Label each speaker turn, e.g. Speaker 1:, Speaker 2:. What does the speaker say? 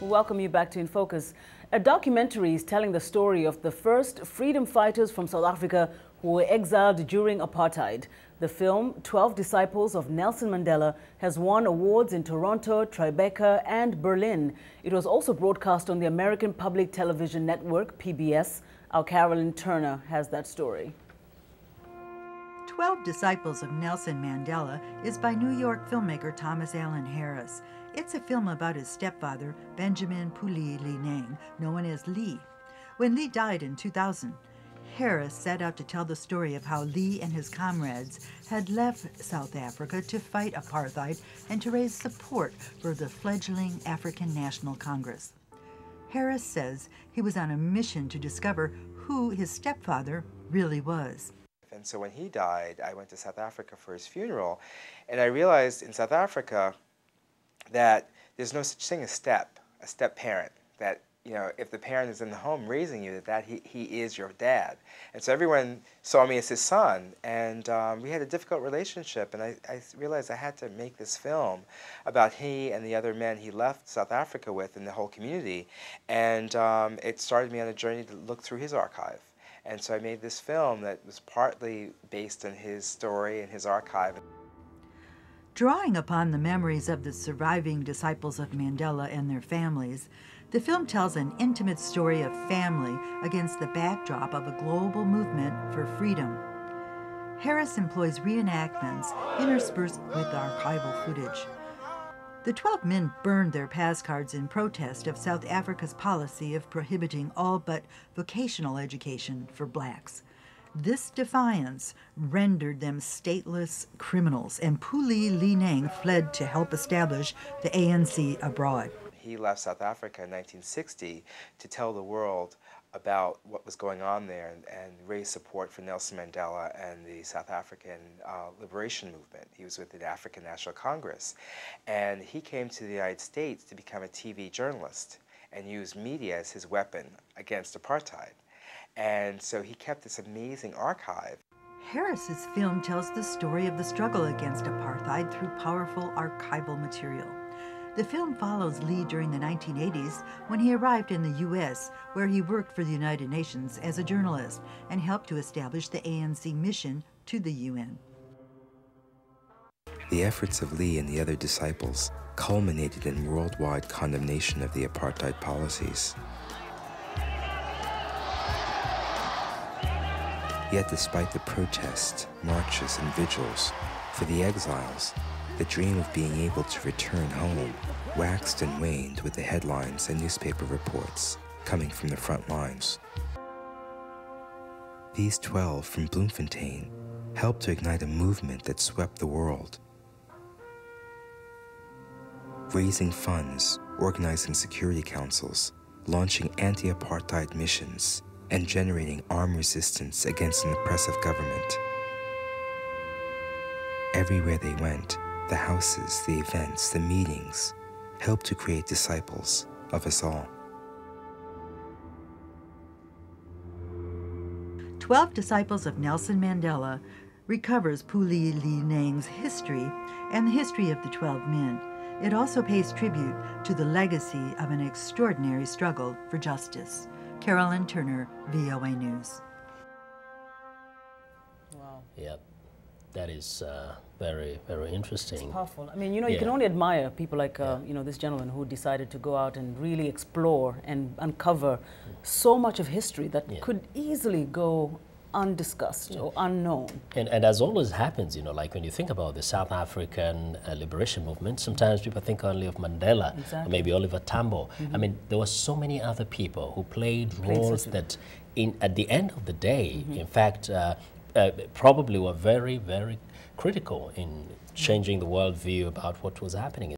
Speaker 1: We welcome you back to In Focus. A documentary is telling the story of the first freedom fighters from South Africa who were exiled during apartheid. The film, 12 Disciples of Nelson Mandela, has won awards in Toronto, Tribeca and Berlin. It was also broadcast on the American Public Television Network, PBS. Our Carolyn Turner has that story.
Speaker 2: 12 Disciples of Nelson Mandela is by New York filmmaker Thomas Allen Harris. It's a film about his stepfather, Benjamin PULE LEINAENG, known as Lee. When Lee died in 2000, Harris set out to tell the story of how Lee and his comrades had left South Africa to fight apartheid and to raise support for the fledgling African National Congress. Harris says he was on a mission to discover who his stepfather really was.
Speaker 3: And so when he died, I went to South Africa for his funeral, and I realized in South Africa that there's no such thing as a step parent, that, you know, if the parent is in the home raising you, that he is your dad. And so everyone saw me as his son, and we had a difficult relationship, and I realized I had to make this film about he and the other men he left South Africa with and the whole community, and it started me on a journey to look through his archive. And so I made this film that was partly based on his story and his archive.
Speaker 2: Drawing upon the memories of the surviving disciples of Mandela and their families, the film tells an intimate story of family against the backdrop of a global movement for freedom. Harris employs reenactments interspersed with archival footage. The 12 men burned their pass cards in protest of South Africa's policy of prohibiting all but vocational education for blacks. This defiance rendered them stateless criminals, and PULE LEINAENG fled to help establish the ANC abroad.
Speaker 3: He left South Africa in 1960 to tell the world about what was going on there and raise support for Nelson Mandela and the South African liberation movement. He was with the African National Congress. And he came to the United States to become a TV journalist and use media as his weapon against apartheid. And so he kept this amazing archive.
Speaker 2: Harris's film tells the story of the struggle against apartheid through powerful archival material. The film follows Lee during the 1980s when he arrived in the U.S., where he worked for the United Nations as a journalist and helped to establish the ANC mission to the UN.
Speaker 4: The efforts of Lee and the other disciples culminated in worldwide condemnation of the apartheid policies. Yet despite the protests, marches, and vigils, for the exiles, the dream of being able to return home waxed and waned with the headlines and newspaper reports coming from the front lines. These 12 from Bloemfontein helped to ignite a movement that swept the world, raising funds, organizing security councils, launching anti-apartheid missions, and generating armed resistance against an oppressive government. Everywhere they went, the houses, the events, the meetings helped to create disciples of us all.
Speaker 2: 12 Disciples of Nelson Mandela recovers PULE LEINAENG's history and the history of the 12 men. It also pays tribute to the legacy of an extraordinary struggle for justice. Carolyn Turner, VOA News.
Speaker 1: Wow.
Speaker 5: Yep. That is very, very interesting.
Speaker 1: It's powerful. I mean, you know, you can only admire people like, you know, this gentleman who decided to go out and really explore and uncover so much of history that could easily go undiscussed or unknown.
Speaker 5: And as always happens, you know, like when you think about the South African liberation movement, sometimes people think only of Mandela, or maybe Oliver Tambo. I mean, there were so many other people who played roles that, at the end of the day, in fact, probably were very, very critical in changing the worldview about what was happening.